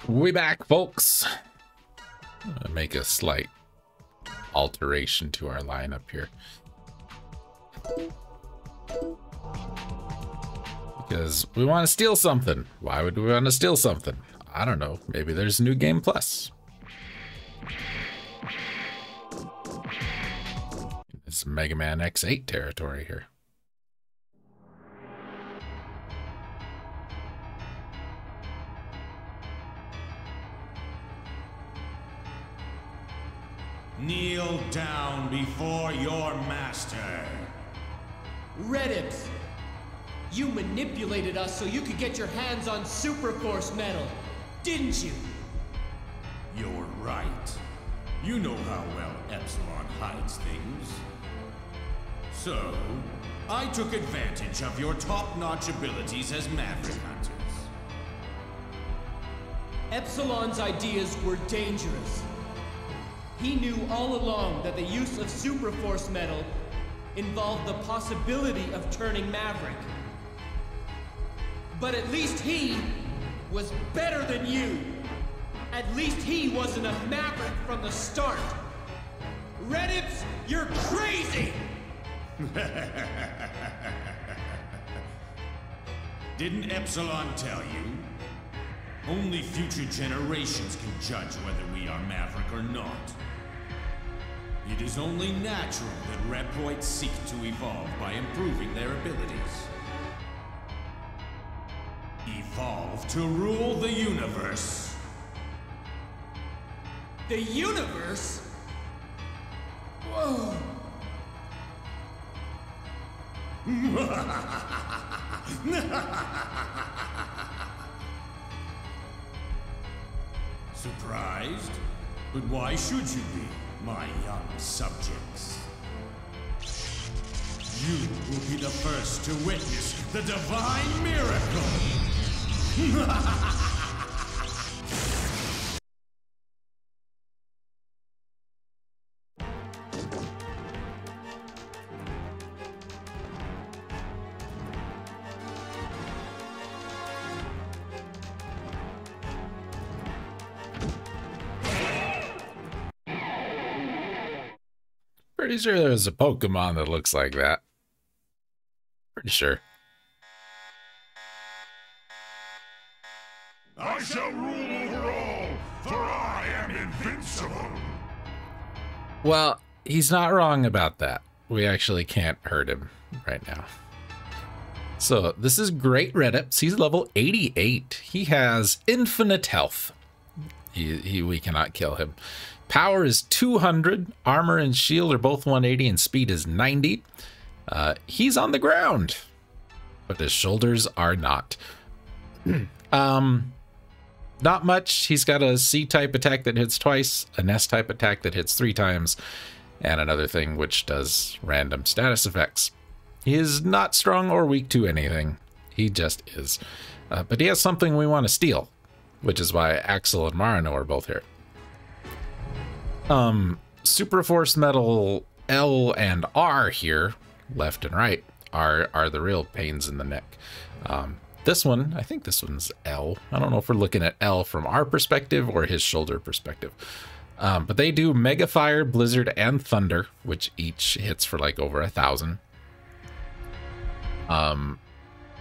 We back, folks. Make a slight alteration to our lineup here, because we want to steal something. Why would we want to steal something? I don't know. Maybe there's a new game plus. It's Mega Man X8 territory here. Kneel down before your master. Redibs, you manipulated us so you could get your hands on Super Force metal, didn't you? You're right. You know how well Epsilon hides things. So, I took advantage of your top-notch abilities as Maverick Hunters. Epsilon's ideas were dangerous. He knew all along that the use of Super Force metal involved the possibility of turning Maverick. But at least he was better than you. At least he wasn't a Maverick from the start. Redibs, you're crazy! Didn't Epsilon tell you? Only future generations can judge whether we are Maverick or not. It is only natural that Reproids seek to evolve by improving their abilities. Evolve to rule the universe. The universe? Whoa! Surprised? But why should you be, my young subjects? You will be the first to witness the divine miracle! Pretty sure there's a Pokemon that looks like that. Pretty sure. I shall rule over all, for I am invincible. Well, he's not wrong about that. We actually can't hurt him right now. So this is Great Reddips. He's level 88. He has infinite health. We cannot kill him. Power is 200, armor and shield are both 180, and speed is 90. He's on the ground, but his shoulders are not. Not much. He's got a C-type attack that hits twice, an S-type attack that hits 3 times, and another thing which does random status effects. He is not strong or weak to anything. He just is. But he has something we want to steal, which is why Axel and Marino are both here. Super Force Metal L and R here, left and right, are the real pains in the neck. This one, I think this one's L. I don't know if we're looking at L from our perspective or his shoulder perspective. But they do Mega Fire, Blizzard, and Thunder, which each hits for like over 1,000.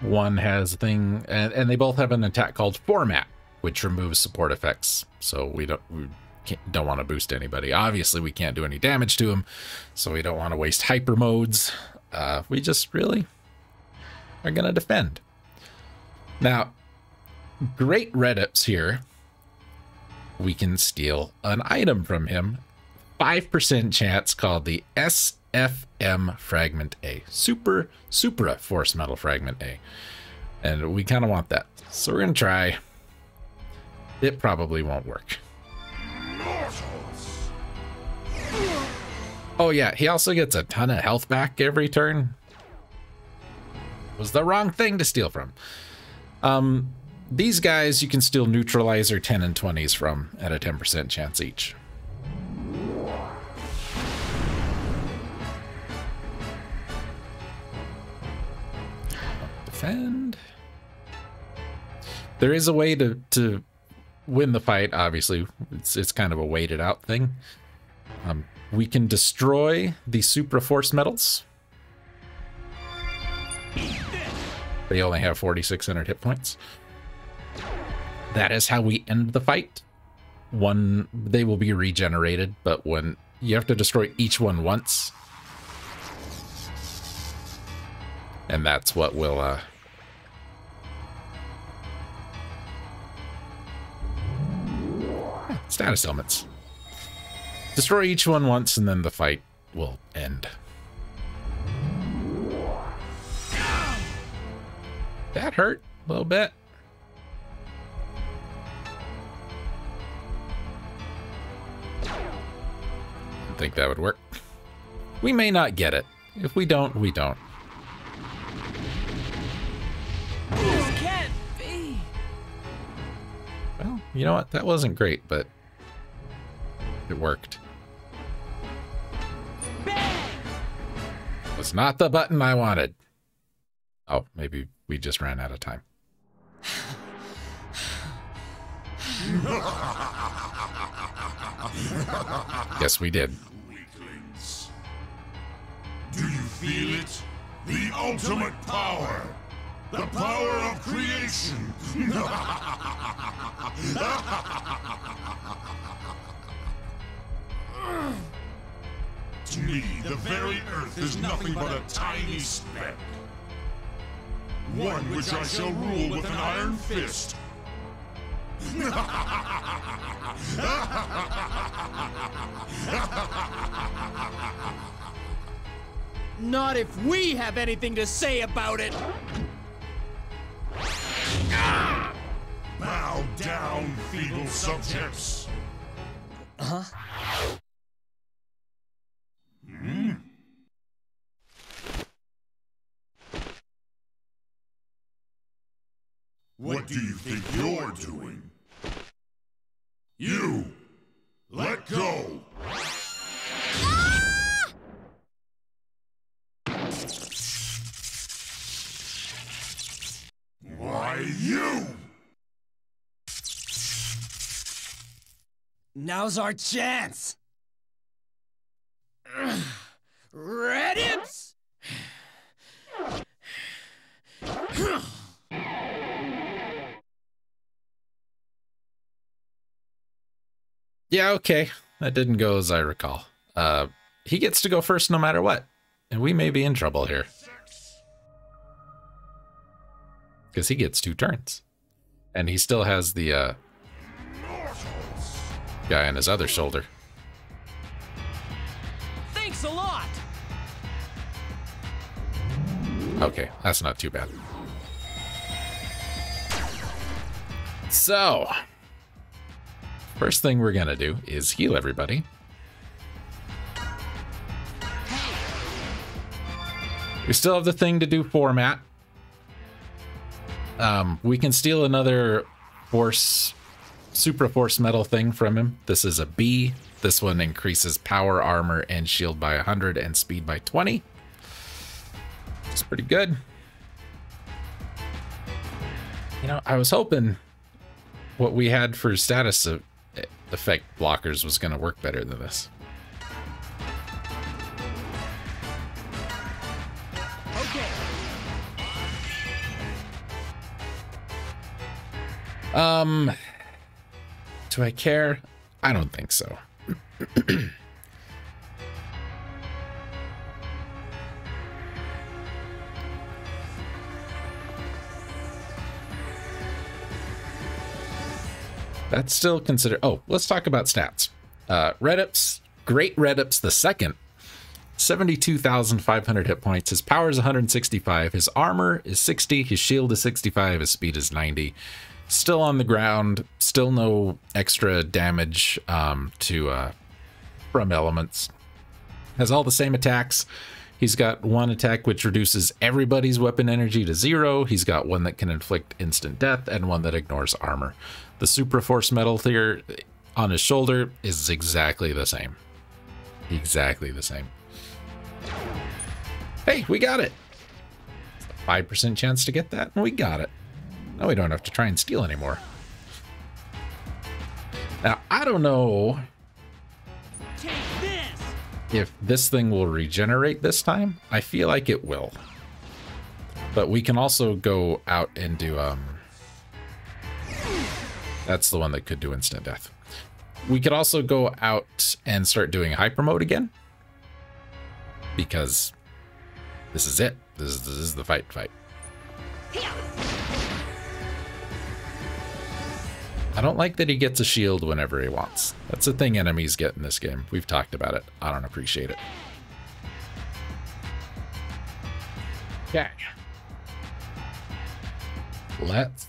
One has a thing, and they both have an attack called Format, which removes support effects. So we don't want to boost anybody. Obviously, we can't do any damage to him, so we don't want to waste hyper modes. We just really are going to defend. Now, Great Reddips here, we can steal an item from him. 5% chance, called the SFM Fragment A. Supra Force Metal Fragment A. And we kind of want that. So we're going to try. It probably won't work. Oh yeah, he also gets a ton of health back every turn. Was the wrong thing to steal from. These guys you can steal Neutralizer 10 and 20s from at a 10% chance each. Defend. There is a way to win the fight. Obviously, it's kind of a weighted out thing. We can destroy the Supra Force medals. They only have 4,600 hit points. That is how we end the fight. They will be regenerated, but when you have to destroy each one once. And that's what will status elements. Destroy each one once and then the fight will end. That hurt a little bit. I think that would work. We may not get it. If we don't, we don't. This can't be. Well, you know what? That wasn't great, but it worked. Was not the button I wanted. Oh, maybe we just ran out of time. Yes, we did. Weaklings. Do you feel it? The ultimate power! The power of creation! To me, the very earth is nothing but a tiny speck. One which I shall rule with an iron fist. Not if we have anything to say about it. Bow down, feeble subjects. Huh? What do you think you're doing? You! Let go! Why, you! Now's our chance. Ready? Yeah, okay. That didn't go as I recall. He gets to go first no matter what. And we may be in trouble here. Because he gets 2 turns. And he still has the guy on his other shoulder. Thanks a lot. Okay, that's not too bad. So, first thing we're gonna do is heal everybody. We still have the thing to do format. We can steal another Supra Force metal thing from him. This is a B. This one increases power, armor, and shield by 100 and speed by 20. It's pretty good. You know, I was hoping what we had for status effect blockers was going to work better than this. Okay. Do I care? I don't think so. That's still considered. Oh, let's talk about stats. Redips, Great Redips the second, 72,500 hit points. His power is 165. His armor is 60. His shield is 65. His speed is 90. Still on the ground. Still no extra damage from elements. Has all the same attacks. He's got one attack which reduces everybody's weapon energy to 0. He's got one that can inflict instant death and one that ignores armor. The Supra Force metal here on his shoulder is exactly the same. Exactly the same. Hey, we got it. It's a 5% chance to get that, and we got it. Now we don't have to try and steal anymore. Now, I don't know Take this! if this thing will regenerate this time. I feel like it will. But we can also go out and do, that's the one that could do instant death. We could also go out and start doing hyper mode again. Because this is it. This is the fight. I don't like that he gets a shield whenever he wants. That's a thing enemies get in this game. We've talked about it. I don't appreciate it. Okay. Let's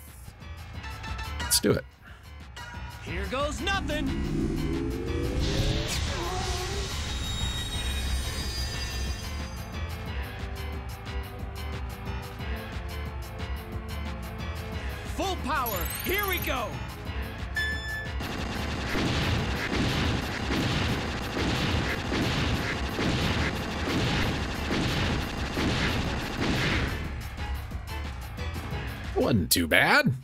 do it. Here goes nothing! Full power! Here we go! Wasn't too bad.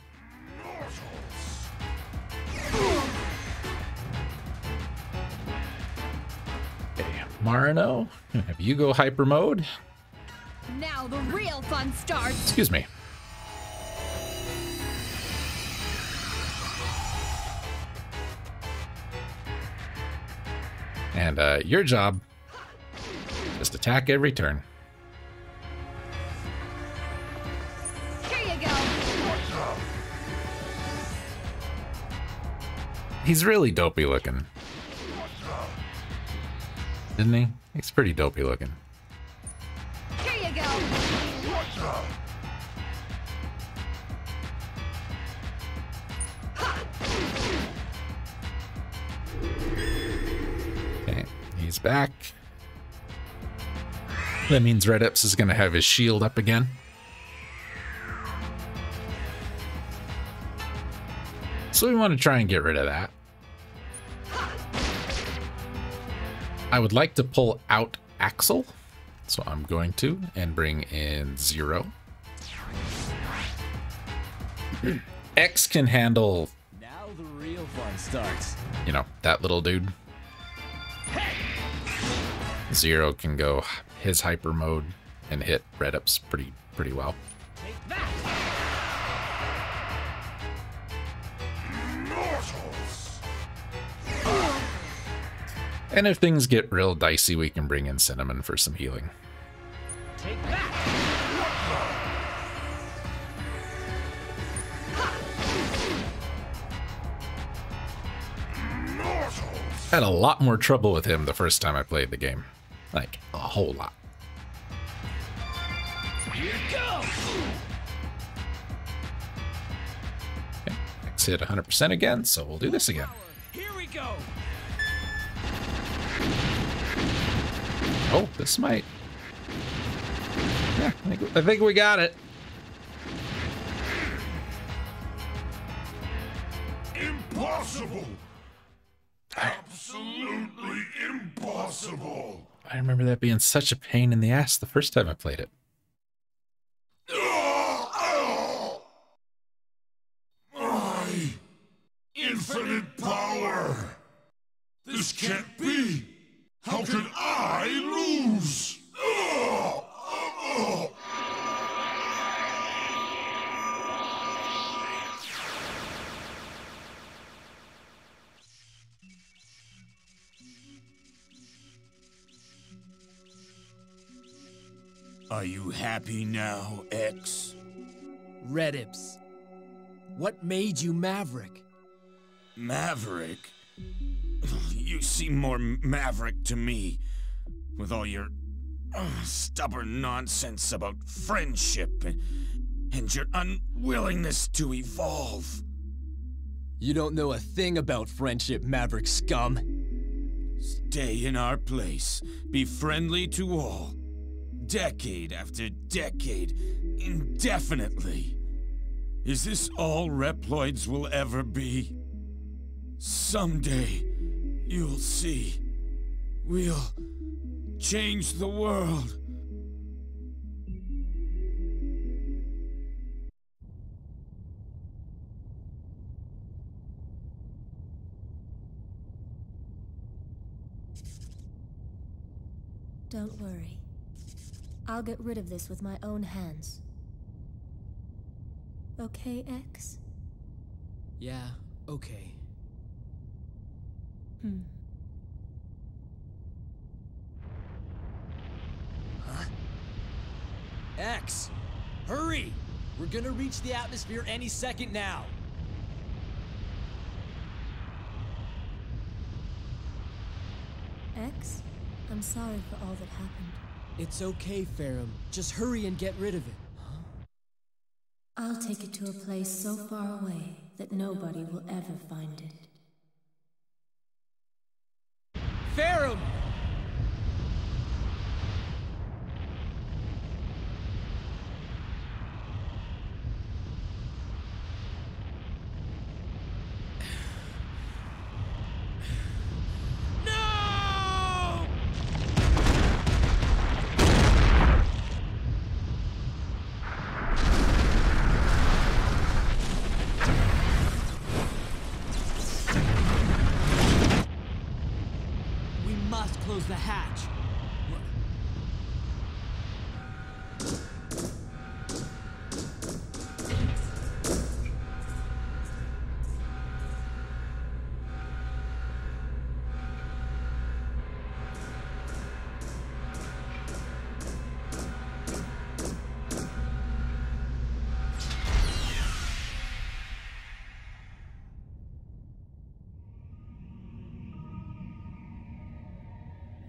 Okay, Marino, have you go hyper mode? Now the real fun starts. Excuse me. And your job, just attack every turn. Here you go. He's really dopey looking. Isn't he? He's pretty dopey looking. Here you go. Okay, he's back. That means Red Ips is going to have his shield up again. So we want to try and get rid of that. I would like to pull out Axel, so I'm going to, and bring in Zero. X can handle, Now the real fun starts. you know, that little dude. Zero can go his hyper mode and hit Red Ups pretty well. Take that! And if things get real dicey, we can bring in Cinnamon for some healing. Take that! Had a lot more trouble with him the first time I played the game. Like, a whole lot. Here goes! Okay, X hit 100% again, so we'll do this again. Here we go! Oh, this might... Yeah, I think we got it. Impossible! Absolutely impossible! I remember that being such a pain in the ass the first time I played it. My infinite power! This can't be! How can I lose? Are you happy now, X? Red Ips, what made you Maverick? Maverick? You seem more maverick to me, with all your stubborn nonsense about friendship and your unwillingness to evolve. You don't know a thing about friendship, Maverick scum. Stay in our place, be friendly to all, decade after decade, indefinitely. Is this all Reploids will ever be? Someday, you'll see. We'll change the world. Don't worry. I'll get rid of this with my own hands. Okay, X? Yeah, okay. Huh? X! Hurry! We're gonna reach the atmosphere any second now! X? I'm sorry for all that happened. It's okay, Ferrum. Just hurry and get rid of it. I'll take it to a place so far away that nobody will ever find it. Ferrum! Close the hatch.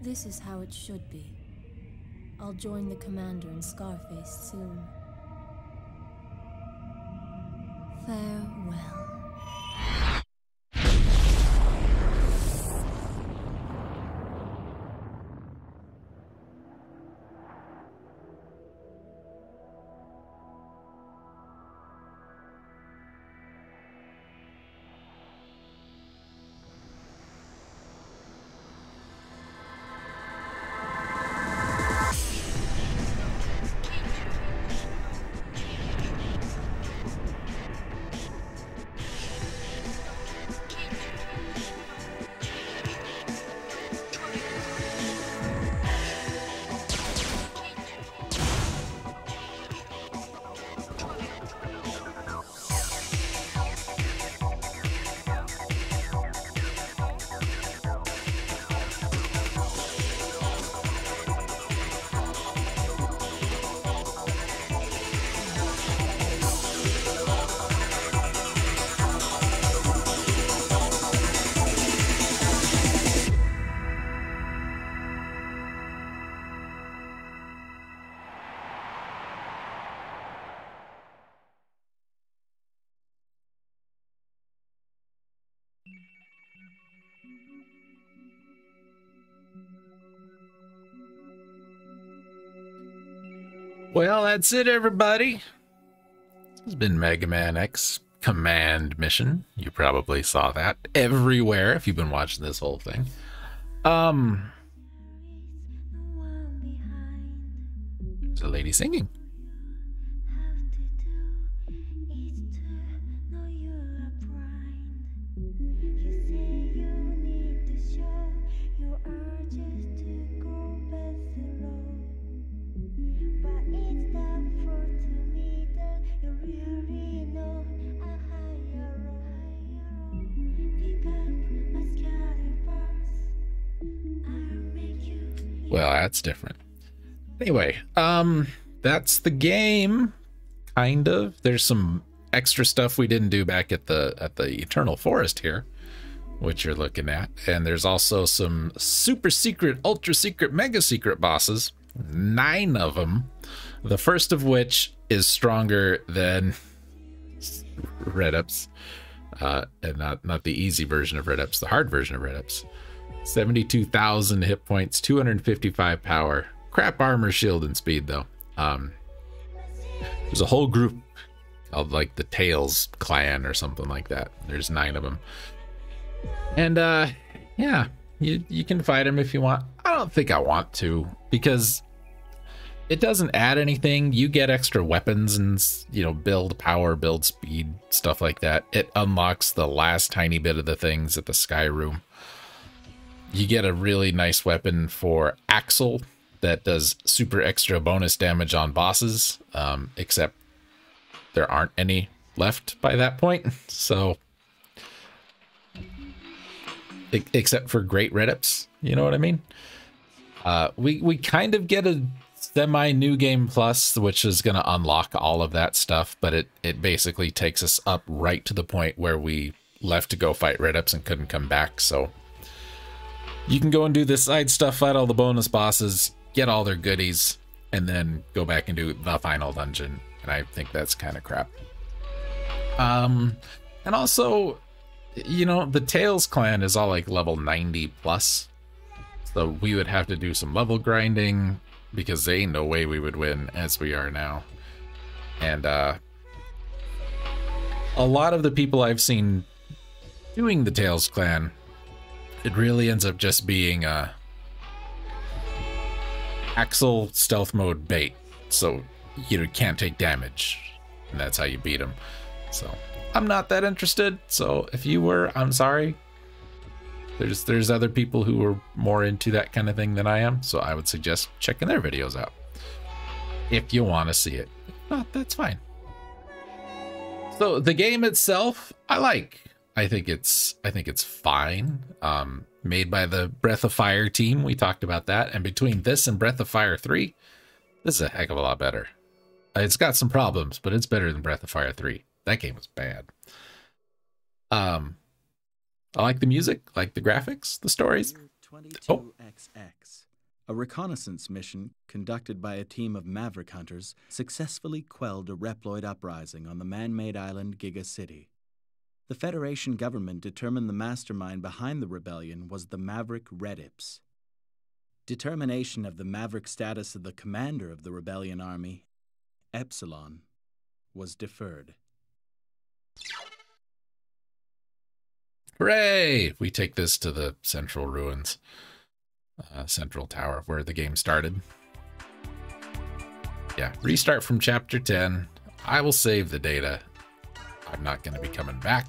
This is how it should be. I'll join the commander and Scarface soon. Farewell. Well, that's it, everybody. This has been Mega Man X Command Mission. You probably saw that everywhere if you've been watching this whole thing. There's a lady singing. Well, that's different. Anyway, that's the game, kind of. There's some extra stuff we didn't do back at the Eternal Forest here, which you're looking at. And there's also some super secret, ultra secret, mega secret bosses. 9 of them. The first of which is stronger than Redeps. And not the easy version of Redeps, the hard version of Redeps. 72,000 hit points, 255 power, crap armor, shield, and speed though. There's a whole group of like the Tails clan or something like that. There's 9 of them, and yeah, you can fight them if you want. I don't think I want to, because it doesn't add anything. You get extra weapons and, you know, build power, build speed, stuff like that. It unlocks the last tiny bit of the things at the Sky Room. You get a really nice weapon for Axel, that does super extra bonus damage on bosses, except there aren't any left by that point. So, except for great Redips, you know what I mean? We kind of get a semi new game plus, which is going to unlock all of that stuff, but it basically takes us up right to the point where we left to go fight Redips and couldn't come back. So you can go and do this side stuff, fight all the bonus bosses, get all their goodies, and then go back and do the final dungeon. And I think that's kind of crap. And also, you know, the Tails clan is all like level 90 plus. So we would have to do some level grinding because there ain't no way we would win as we are now. And a lot of the people I've seen doing the Tails clan, it really ends up just being Axel stealth mode bait. So you can't take damage, and that's how you beat him. So I'm not that interested. So if you were, I'm sorry. There's other people who are more into that kind of thing than I am, so I would suggest checking their videos out if you want to see it. If not, that's fine. So the game itself, I like. I think it's fine. Made by the Breath of Fire team. We talked about that, and between this and Breath of Fire 3, this is a heck of a lot better. It's got some problems, but it's better than Breath of Fire 3. That game was bad. I like the music, like the graphics, the stories. 22XX. A reconnaissance mission conducted by a team of Maverick hunters successfully quelled a Reploid uprising on the man-made island Giga City. The Federation government determined the mastermind behind the rebellion was the Maverick Redips. Determination of the Maverick status of the commander of the rebellion army, Epsilon, was deferred. Hooray! We take this to the central ruins, central tower where the game started. Yeah, restart from chapter 10. I will save the data. I'm not going to be coming back.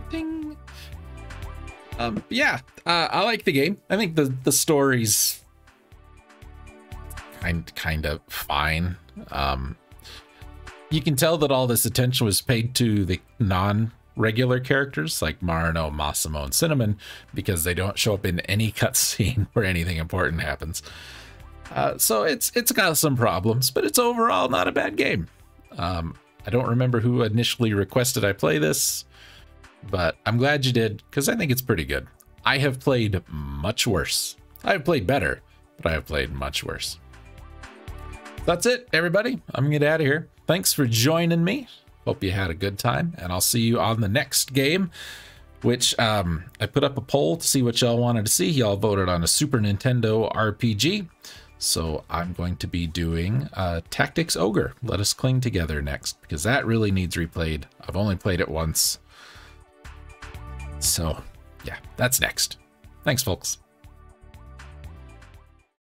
Ding. Yeah, I like the game. I think the story's kind of fine. You can tell that all this attention was paid to the non-regular characters like Marino, Massimo, and Cinnamon because they don't show up in any cutscene where anything important happens. So it's got some problems, but it's overall not a bad game. I don't remember who initially requested I play this, but I'm glad you did because I think it's pretty good. I have played much worse. I have played better, but I have played much worse. That's it, everybody. I'm gonna get out of here. Thanks for joining me. Hope you had a good time, and I'll see you on the next game, which I put up a poll to see what y'all wanted to see. Y'all voted on a Super Nintendo RPG, so I'm going to be doing Tactics Ogre, Let Us Cling Together next, because that really needs replayed. I've only played it once. So, yeah, that's next. Thanks, folks.